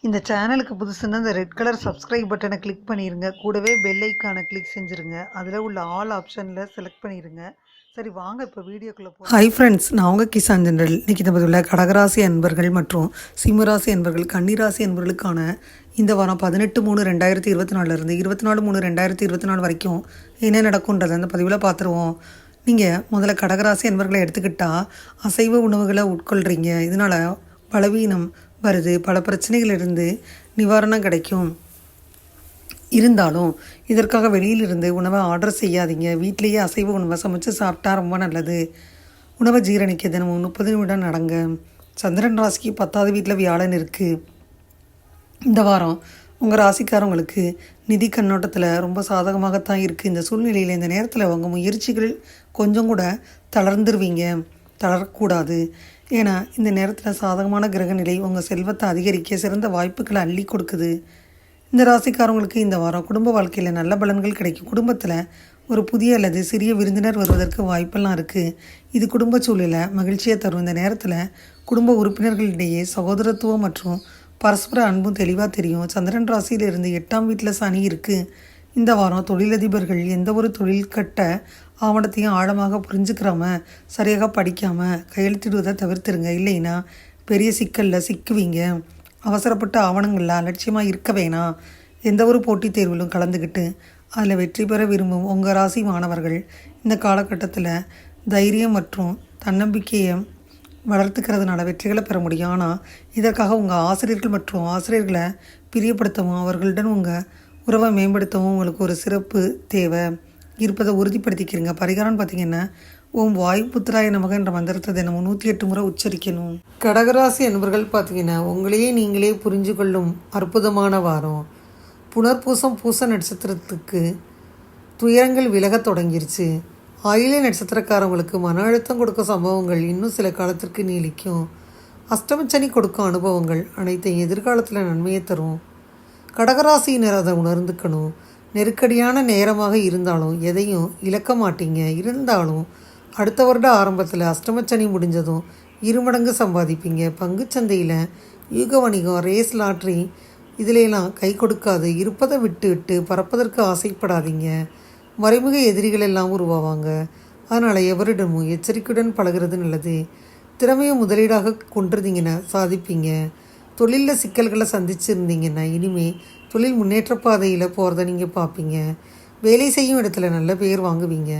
இந்த சேனலுக்கு புதுசுன்னா இந்த ரெட் கலர் சப்ஸ்கிரைப் பட்டனை கிளிக் பண்ணிடுங்க. கூடவே பெல் ஐக்கானை கிளிக் செஞ்சுருங்க. அதில் உள்ள ஆல் ஆப்ஷனில் செலக்ட் பண்ணிடுங்க. சரி வாங்க இப்போ வீடியோக்குள்ளே போ. ஹை ஃப்ரெண்ட்ஸ், நான் உங்கள் கிசான் ஜெனரல். இன்றைக்கி இந்த பதிவில் கடகராசி அன்பர்கள் மற்றும் சிம்மராசி அன்பர்கள், கன்னிராசி அன்பர்களுக்கான இந்த வாரம் 18/3/2024 24/3/2024 வரைக்கும் என்ன நடக்கும்ன்றதை அந்த பதிவில் பார்த்துருவோம். நீங்கள் முதல்ல கடகராசி அன்பர்களை எடுத்துக்கிட்டால் அசைவ உணவுகளை உட்கொள்கிறீங்க. இதனால் பலவீனம் வருது, பல பிரச்சனைகளிலிருந்து நிவாரணம் கிடைக்கும். இருந்தாலும் இதற்காக வெளியிலிருந்து உணவை ஆர்டர் செய்யாதீங்க. வீட்டிலேயே அசைவ உணவை சமைச்சு சாப்பிட்டா ரொம்ப நல்லது. உணவை ஜீரணிக்க தினமும் 30 நிமிடம் நடங்க. சந்திரன் ராசிக்கு 10வது வீட்டில் வியாழன் இருக்குது. இந்த வாரம் உங்கள் ராசிக்காரங்களுக்கு நிதி கண்ணோட்டத்தில் ரொம்ப சாதகமாகத்தான் இருக்குது. இந்த சூழ்நிலையில் இந்த நேரத்தில் உங்கள் முயற்சிகள் கொஞ்சம் கூட தளரக்கூடாது. ஏன்னா இந்த நேரத்தில் சாதகமான கிரக நிலை உங்கள் செல்வத்தை அதிகரிக்க சிறந்த வாய்ப்புகளை அள்ளி கொடுக்குது. இந்த ராசிக்காரங்களுக்கு இந்த வாரம் குடும்ப வாழ்க்கையில் நல்ல பலன்கள் கிடைக்கும். குடும்பத்தில் ஒரு புதிய அல்லது சிறிய விருந்தினர் வருவதற்கு வாய்ப்பெல்லாம் இருக்குது. இது குடும்ப சூழலை மகிழ்ச்சியை தரும். இந்த நேரத்தில் குடும்ப உறுப்பினர்களிடையே சகோதரத்துவம் மற்றும் பரஸ்பர அன்பும் தெளிவாக தெரியும். சந்திரன் ராசியிலிருந்து 8ஆம் வீட்டில் சனி இருக்குது. இந்த வாரம் தொழிலதிபர்கள் எந்த ஒரு தொழில் கட்ட ஆவணத்தையும் ஆழமாக புரிஞ்சுக்கிறாம சரியாக படிக்காமல் கையெழுத்திடுவதை தவிர்த்துருங்க. இல்லைன்னா பெரிய சிக்கலில் சிக்குவீங்க. அவசரப்பட்ட ஆவணங்களில் அலட்சியமாக இருக்க வேணாம். எந்த ஒரு போட்டித் தேர்விலும் கலந்துக்கிட்டு அதில் வெற்றி பெற விரும்பும் உங்கள் ராசி மாணவர்கள் இந்த காலகட்டத்தில் தைரியம் மற்றும் தன்னம்பிக்கையை வளர்த்துக்கிறதுனால வெற்றிகளை பெற முடியும். ஆனால் இதற்காக உங்கள் ஆசிரியர்கள் மற்றும் ஆசிரியர்களை பிரியப்படுத்தவும் அவர்களுடன் உங்கள் உறவை மேம்படுத்தவும் உங்களுக்கு ஒரு சிறப்பு தேவை இருப்பதை உறுதிப்படுத்திக்கிறீங்க. பரிகாரம்னு பார்த்தீங்கன்னா ஓம் வாயு புத்திராய நமக என்ற மந்திரத்தை தினமும் 108 முறை உச்சரிக்கணும். கடகராசி என்பர்கள் பார்த்தீங்கன்னா உங்களையே நீங்களே புரிஞ்சு கொள்ளும் அற்புதமான வாரம். புனர்பூசம் பூச நட்சத்திரத்துக்கு துயரங்கள் விலக தொடங்கிருச்சு. ஆயிலே நட்சத்திரக்காரங்களுக்கு மன அழுத்தம் கொடுக்கும் சம்பவங்கள் இன்னும் சில காலத்திற்கு நீடிக்கும். அஷ்டமச்சனி கொடுக்கும் அனுபவங்கள் அனைத்தையும் எதிர்காலத்தில் நன்மையை தரும். கடகராசியினர் அதை உணர்ந்துக்கணும். நெருக்கடியான நேரமாக இருந்தாலும் எதையும் இழக்க மாட்டீங்க. இருந்தாலும் அடுத்த வருட ஆரம்பத்தில் அஷ்டமச்சனி முடிஞ்சதும் 2 மடங்கு சம்பாதிப்பீங்க. பங்குச்சந்தையில் யூக வணிகம், ரேஸ், லாட்ரி இதிலெல்லாம் கை கொடுக்காது. இருப்பதை விட்டு பறப்பதற்கு ஆசைப்படாதீங்க. மறைமுக எதிரிகள் எல்லாம் உருவாவாங்க. அதனால் எவரிடமும் எச்சரிக்கையுடன் பழகிறது நல்லது. திறமையை முதலீடாக கொண்டிருந்தீங்கன்னா சாதிப்பீங்க. தொழிலில் சிக்கல்களை சந்திச்சுருந்தீங்கன்னா இனிமேல் தொழில் முன்னேற்ற பாதையில் போகிறத நீங்கள் பார்ப்பீங்க. வேலை செய்யும் இடத்துல நல்ல பேர் வாங்குவீங்க.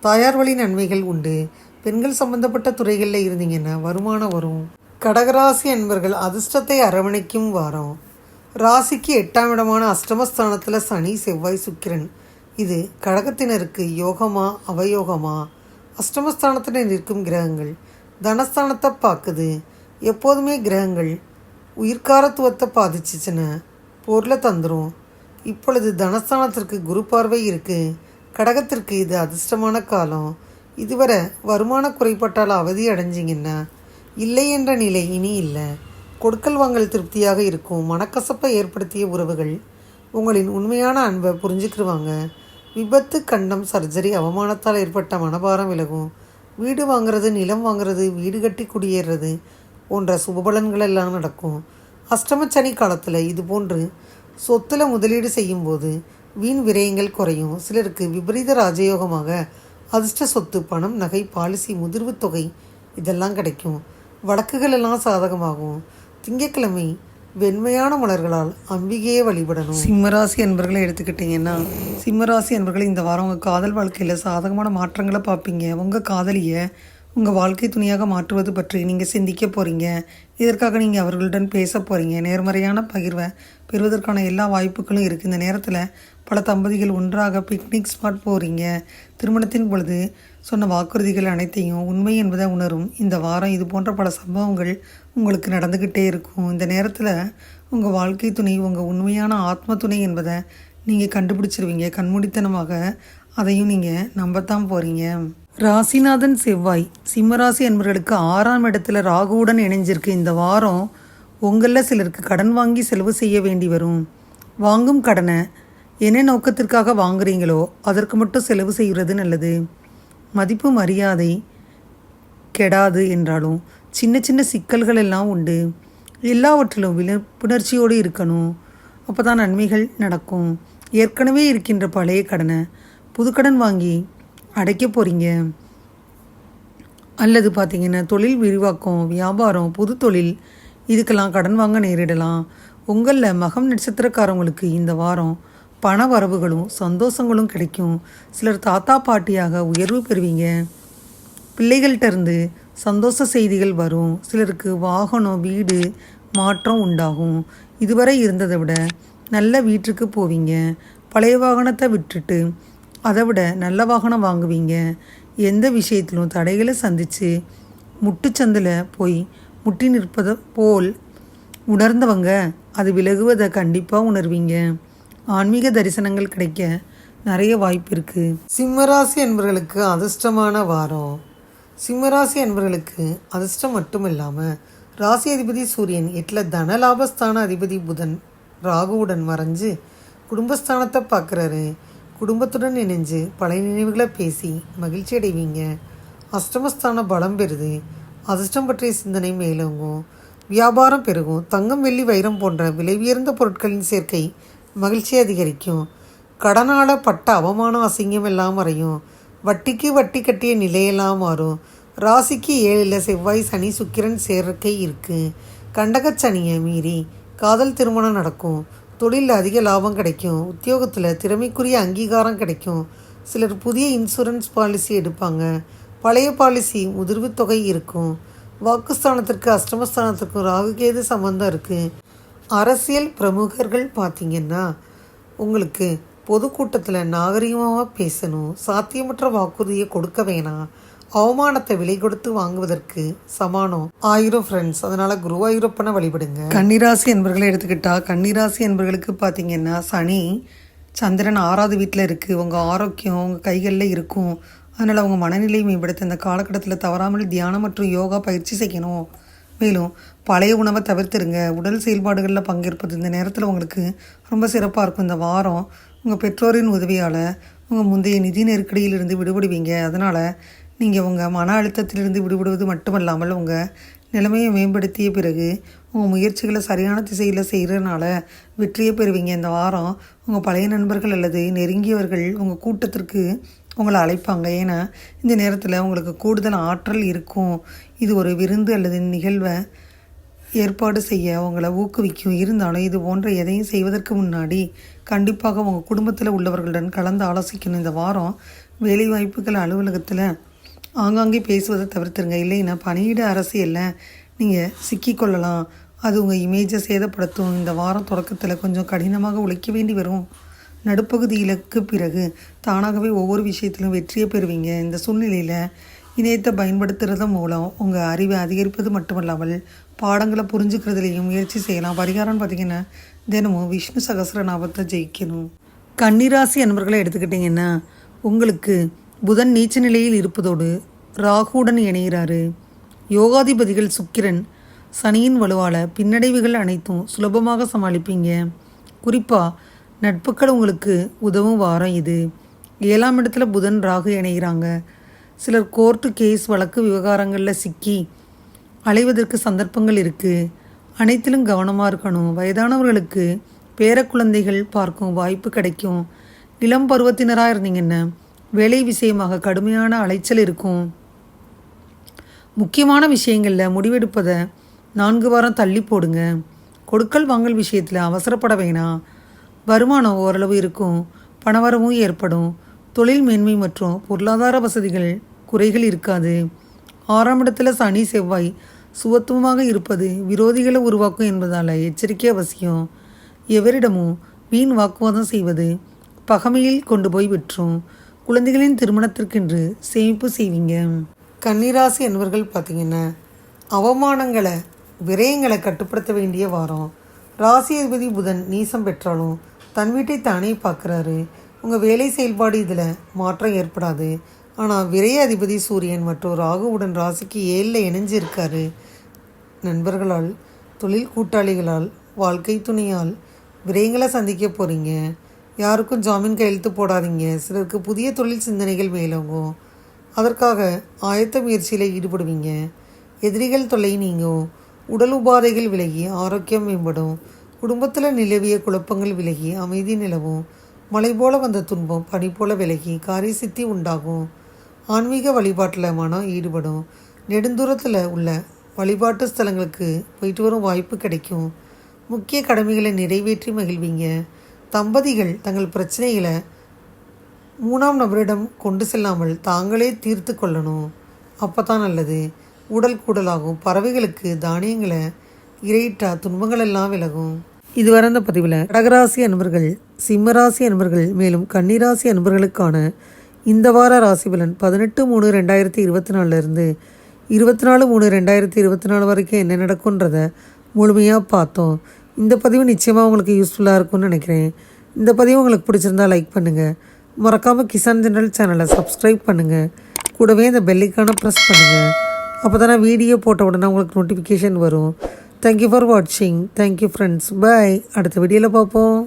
தாயார் வழி நன்மைகள் உண்டு. பெண்கள் சம்பந்தப்பட்ட துறைகளில் இருந்தீங்கன்னா வருமானம் வரும். கடகராசி அன்பர்கள் அதிர்ஷ்டத்தை அரவணைக்கும் வாரம். ராசிக்கு 8ஆம் இடமான அஷ்டமஸ்தானத்தில் சனி, செவ்வாய், சுக்கிரன். இது கடகத்தினருக்கு யோகமா அவயோகமா? அஷ்டமஸ்தானத்தில் நிற்கும் கிரகங்கள் தனஸ்தானத்தை பார்க்குது. எப்போதுமே கிரகங்கள் உயிர்காரத்துவத்தை பாதிச்சுச்சுன்னு பொருளை தந்துடும். இப்பொழுது தனஸ்தானத்திற்கு குரு பார்வை இருக்குது. கடகத்திற்கு இது அதிர்ஷ்டமான காலம். இதுவரை வருமான குறைபாட்டால் அவதி அடைஞ்சிங்கன்னா இல்லை என்ற நிலை இனி இல்லை. கொடுக்கல் வாங்கல் திருப்தியாக இருக்கும். மனக்கசப்பை ஏற்படுத்திய உறவுகள் உங்களின் உண்மையான அன்பை புரிஞ்சுக்கிடுவாங்க. விபத்து, கண்டம், சர்ஜரி, அவமானத்தால் ஏற்பட்ட மனபாரம் விலகும். வீடு வாங்கிறது, நிலம் வாங்கிறது, வீடு கட்டி குடியேறது போன்ற சுபபலன்கள் எல்லாம் நடக்கும். அஷ்டமச்சனி காலத்தில் இது போன்று சொத்தில் முதலீடு செய்யும்போது வீண் விரயங்கள் குறையும். சிலருக்கு விபரீத ராஜயோகமாக அதிர்ஷ்ட சொத்து, பணம், நகை, பாலிசி, முதிர்வு தொகை இதெல்லாம் கிடைக்கும். வழக்குகள் எல்லாம் சாதகமாகும். திங்கட்கிழமை வெண்மையான மலர்களால் அம்பிகையை வழிபடணும். சிம்மராசி அன்பர்களை எடுத்துக்கிட்டிங்கன்னா சிம்மராசி அன்பர்கள் இந்த வாரம் உங்கள் காதல் வாழ்க்கையில் சாதகமான மாற்றங்களை பார்ப்பீங்க. உங்கள் காதலியை உங்கள் வாழ்க்கை துணையாக மாற்றுவது பற்றி நீங்கள் சிந்திக்க போகிறீங்க. இதற்காக நீங்கள் அவர்களுடன் பேச போகிறீங்க. நேர்மறையான பகிர்வை பெறுவதற்கான எல்லா வாய்ப்புகளும் இருக்குது. இந்த நேரத்தில் பல தம்பதிகள் ஒன்றாக பிக்னிக் ஸ்பாட் போகிறீங்க. திருமணத்தின் பொழுது சொன்ன வாக்குறுதிகள் அனைத்தையும் உண்மை என்பதை உணரும். இந்த வாரம் இது போன்ற பல சம்பவங்கள் உங்களுக்கு நடந்துக்கிட்டே இருக்கும். இந்த நேரத்தில் உங்கள் வாழ்க்கை துணை உங்கள் உண்மையான ஆத்ம துணை என்பதை நீங்கள் கண்டுபிடிச்சிருவீங்க. கண்மூடித்தனமாக அதையும் நீங்கள் நம்பத்தான் போகிறீங்க. ராசிநாதன் செவ்வாய் சிம்மராசி என்பவர்களுக்கு 6ஆம் இடத்துல ராகுவுடன் இணைஞ்சிருக்கு. இந்த வாரம் உங்களில் சிலருக்கு கடன் வாங்கி செலவு செய்ய வேண்டி வரும். வாங்கும் கடனை என்ன நோக்கத்திற்காக வாங்குறீங்களோ அதற்கு மட்டும் செலவு செய்கிறது நல்லது. மதிப்பு மரியாதை கெடாது என்றாலும் சின்ன சின்ன சிக்கல்கள் எல்லாம் உண்டு. எல்லாவற்றிலும் விழிப்புணர்ச்சியோடு இருக்கணும். அப்போ தான் நன்மைகள் நடக்கும். ஏற்கனவே இருக்கின்ற பழைய கடனை புதுக்கடன் வாங்கி அடைக்க போகிறீங்க. அல்லது பார்த்திங்கன்னா தொழில் விரிவாக்கம், வியாபாரம், புது தொழில் இதுக்கெல்லாம் கடன் வாங்க நேரிடலாம். உங்களில் மகம் நட்சத்திரக்காரவங்களுக்கு இந்த வாரம் பண வரவுகளும் சந்தோஷங்களும் கிடைக்கும். சிலர் தாத்தா பாட்டியாக உயர்வு பெறுவீங்க. பிள்ளைகள்கிட்ட இருந்து சந்தோஷ செய்திகள் வரும். சிலருக்கு வாகனம், வீடு மாற்றம் உண்டாகும். இதுவரை இருந்ததை விட நல்ல வீட்டுக்கு போவீங்க. பழைய வாகனத்தை விட்டுட்டு அதை விட நல்ல வாகனம் வாங்குவீங்க. எந்த விஷயத்திலும் தடைகளை சந்தித்து முட்டுச்சந்தில் போய் முட்டி நிற்பதை போல் உணர்ந்தவங்க அது விலகுவதை கண்டிப்பாக உணர்வீங்க. ஆன்மீக தரிசனங்கள் கிடைக்க நிறைய வாய்ப்பு இருக்குது. சிம்மராசி என்பவர்களுக்கு அதிர்ஷ்டமான வாரம். சிம்மராசி என்பவர்களுக்கு அதிர்ஷ்டம் மட்டும் இல்லாமல் ராசி அதிபதி சூரியன் 8 தனலாபஸ்தான அதிபதி புதன் ராகுவுடன் மறைஞ்சு குடும்பஸ்தானத்தை பார்க்குறாரு. குடும்பத்துடன் இணைஞ்சு பழைய நினைவுகளை பேசி மகிழ்ச்சி அடைவீங்க. அஷ்டமஸ்தான பலம் பெறுது. அதிர்ஷ்டம் பற்றிய சிந்தனை மேலோங்கும். வியாபாரம் பெருகும். தங்கம், வெள்ளி, வைரம் போன்ற விலை உயர்ந்த பொருட்களின் சேர்க்கை மகிழ்ச்சி அதிகரிக்கும். கடனால் பட்ட அவமானம், அசிங்கம் எல்லாம் மறையும். வட்டிக்கு வட்டி கட்டிய நிலையெல்லாம் மாறும். ராசிக்கு 7 செவ்வாய், சனி, சுக்கிரன் சேர்க்கை இருக்குது. கண்டகச்சனியை மீறி காதல் திருமணம் நடக்கும். தொழிலில் அதிக லாபம் கிடைக்கும். உத்தியோகத்தில் திறமைக்குரிய அங்கீகாரம் கிடைக்கும். சிலர் புதிய இன்சூரன்ஸ் பாலிசி எடுப்பாங்க. பழைய பாலிசி முதிர்வு தொகை இருக்கும். வாக்குஸ்தானத்திற்கு அஷ்டமஸ்தானத்திற்கும் ராகுகேது சம்பந்தம் இருக்குது. அரசியல் பிரமுகர்கள் பார்த்திங்கன்னா உங்களுக்கு பொதுக்கூட்டத்தில் நாகரிகமாக பேசணும். சாத்தியமற்ற வாக்குறுதியை கொடுக்க வேணாம். அவமானத்தை விலை கொடுத்து வாங்குவதற்கு சமானம் 1000 ஃப்ரெண்ட்ஸ். அதனால் குருவாயூரப்பனை வழிபடுங்க. கன்னிராசி என்பவர்களை எடுத்துக்கிட்டால் கன்னிராசி என்பவர்களுக்கு பார்த்திங்கன்னா சனி சந்திரன் 6வது வீட்டில் இருக்குது. உங்கள் ஆரோக்கியம் உங்கள் கைகளில் இருக்கும். அதனால் உங்கள் மனநிலையை மேம்படுத்த இந்த காலகட்டத்தில் தவறாமல் தியானம் மற்றும் யோகா பயிற்சி செய்யணும். மேலும் பழைய உணவை தவிர்த்துருங்க. உடல் செயல்பாடுகளில் பங்கேற்பது இந்த நேரத்தில் உங்களுக்கு ரொம்ப சிறப்பாக இருக்கும். இந்த வாரம் உங்கள் பெற்றோரின் உதவியால் உங்கள் முந்தைய நிதி நெருக்கடியிலிருந்து விடுபடுவீங்க. அதனால் நீங்கள் உங்கள் மன அழுத்தத்திலிருந்து விடுபடுவது மட்டுமல்லாமல் உங்கள் நிலைமையை மேம்படுத்திய பிறகு உங்கள் முயற்சிகளை சரியான திசையில் செய்கிறதுனால வெற்றியை பெறுவீங்க. இந்த வாரம் உங்கள் பழைய நண்பர்கள் அல்லது நெருங்கியவர்கள் உங்கள் கூட்டத்திற்கு உங்களை அழைப்பாங்க. ஏன்னா இந்த நேரத்தில் உங்களுக்கு கூடுதல் ஆற்றல் இருக்கும். இது ஒரு விருந்து அல்லது நிகழ்வை ஏற்பாடு செய்ய உங்களை ஊக்குவிக்கும். இருந்தாலும் இது போன்ற எதையும் செய்வதற்கு முன்னாடி கண்டிப்பாக உங்கள் குடும்பத்தில் உள்ளவர்களுடன் கலந்து ஆலோசிக்கணும். இந்த வாரம் வேலைவாய்ப்புகள் அலுவலகத்தில் ஆங்காங்கே பேசுவதை தவிர்த்துருங்க. இல்லைன்னா பணியிட அரசியலில் நீங்கள் சிக்கிக்கொள்ளலாம். அது உங்கள் இமேஜை சேதப்படுத்தும். இந்த வாரம் தொடக்கத்தில் கொஞ்சம் கடினமாக உழைக்க வேண்டி வரும். நடுப்பகுதியிலுக்கு பிறகு தானாகவே ஒவ்வொரு விஷயத்திலும் வெற்றியை பெறுவீங்க. இந்த சூழ்நிலையில் இணையத்தை பயன்படுத்துறது மூலம் உங்கள் அறிவை அதிகரிப்பது மட்டுமல்லாமல் பாடங்களை புரிஞ்சுக்கிறதுலையும் முயற்சி செய்யலாம். பரிகாரம்னு பார்த்திங்கன்னா தினமும் விஷ்ணு சகஸ்ரநாமத்தை ஜெயிக்கணும். கன்னிராசி அன்பர்களை எடுத்துக்கிட்டிங்கன்னா உங்களுக்கு புதன் நீச்ச நிலையில் இருப்பதோடு ராகுவுடன் இணைகிறாரு. யோகாதிபதிகள் சுக்கிரன் சனியின் வலுவால் பின்னடைவுகள் அனைத்தும் சுலபமாக சமாளிப்பீங்க. குறிப்பாக நட்புகள் உங்களுக்கு உதவும் வாரம் இது. 7ஆம் இடத்துல புதன் ராகு இணைகிறாங்க. சிலர் கோர்ட்டு கேஸ் வழக்கு விவகாரங்களில் சிக்கி அலைவதற்கு சந்தர்ப்பங்கள் இருக்குது. அனைத்திலும் கவனமாக இருக்கணும். வயதானவர்களுக்கு பேர குழந்தைகள் பார்க்கும் வாய்ப்பு கிடைக்கும். இளம் பருவத்தினராக இருந்தீங்கன்னா வேலை விஷயமாக கடுமையான அலைச்சல் இருக்கும். முக்கியமான விஷயங்களில் முடிவெடுப்பதை 4 வாரம் தள்ளி போடுங்க. கொடுக்கல் வாங்கல் விஷயத்தில் அவசரப்பட வேணாம். வருமானம் ஓரளவு இருக்கும். பணவரவும் ஏற்படும். தொழில் மேன்மை மற்றும் பொருளாதார வசதிகள் குறைகள் இருக்காது. 6ஆம் இடத்துல சனி செவ்வாய் சுவத்துவமாக இருப்பது விரோதிகளை உருவாக்கும் என்பதால் எச்சரிக்கை அவசியம். எவரிடமும் வீண் வாக்குவாதம் செய்வது பகைமையில் கொண்டு போய் விட்டுரும். குழந்தைகளின் திருமணத்திற்கென்று சேமிப்பு செய்வீங்க. கன்னிராசி என்பவர்கள் பார்த்திங்கன்னா அவமானங்களை விரயங்களை கட்டுப்படுத்த வேண்டிய வாரம். ராசி அதிபதி புதன் நீசம் பெற்றாலும் தன் வீட்டை தானே பார்க்குறாரு. உங்கள் வேலை செயல்பாடு இதில் மாற்றம் ஏற்படாது. ஆனால் விரைய அதிபதி சூரியன் மற்றும் ராகுவுடன் ராசிக்கு 7ல் இணைஞ்சிருக்காரு. நண்பர்களால், தொழில் கூட்டாளிகளால், வாழ்க்கை துணையால் விரயங்களை சந்திக்க போகிறீங்க. யாருக்கும் ஜாமீன் கையெழுத்து போடாதீங்க. சிலருக்கு புதிய தொழில் சிந்தனைகள் மேலோங்கும். அதற்காக ஆயத்த முயற்சியில் ஈடுபடுவீங்க. எதிரிகள் தொல்லை நீங்கும். உடல் உபாதைகள் விலகி ஆரோக்கியம் மேம்படும். குடும்பத்தில் நிலவிய குழப்பங்கள் விலகி அமைதி நிலவும். மழை போல வந்த துன்பம் பனி போல விலகி காரிய சித்தி உண்டாகும். ஆன்மீக வழிபாட்டில் மனம் ஈடுபடும். நெடுந்தூரத்தில் உள்ள வழிபாட்டு ஸ்தலங்களுக்கு போயிட்டு வரும் வாய்ப்பு கிடைக்கும். முக்கிய கடமைகளை நிறைவேற்றி மகிழ்வீங்க. தம்பதிகள் தங்கள் பிரச்சனைகளை 3ஆம் நபரிடம் கொண்டு செல்லாமல் தாங்களே தீர்த்து கொள்ளணும். அப்போ தான் நல்லது. உடல் கூடலாகும். பறவைகளுக்கு தானியங்களை இறையிட்டா துன்பங்கள் எல்லாம் விலகும். இதுவரை அந்த பதிவில் கடகராசி அன்பர்கள், சிம்மராசி அன்பர்கள், மேலும் கன்னிராசி அன்பர்களுக்கான இந்த வார ராசி பலன் 18/3/2024 24/3/2024 வரைக்கும் என்ன நடக்குன்றதை முழுமையாக பார்த்தோம். இந்த பதிவு நிச்சயமாக உங்களுக்கு யூஸ்ஃபுல்லாக இருக்கும்னு நினைக்கிறேன். இந்த பதிவு உங்களுக்கு பிடிச்சிருந்தா லைக் பண்ணுங்கள். மறக்காமல் கிசான் ஜெனரல் சேனலை சப்ஸ்கிரைப் பண்ணுங்கள். கூடவே இந்த பெல்லைக்கான ப்ரெஸ் பண்ணுங்கள். அப்போ தானே வீடியோ போட்ட உடனே உங்களுக்கு நோட்டிஃபிகேஷன் வரும். தேங்க்யூ ஃபார் வாட்சிங். Thank you friends. பாய். அடுத்த வீடியோவில் பார்ப்போம்.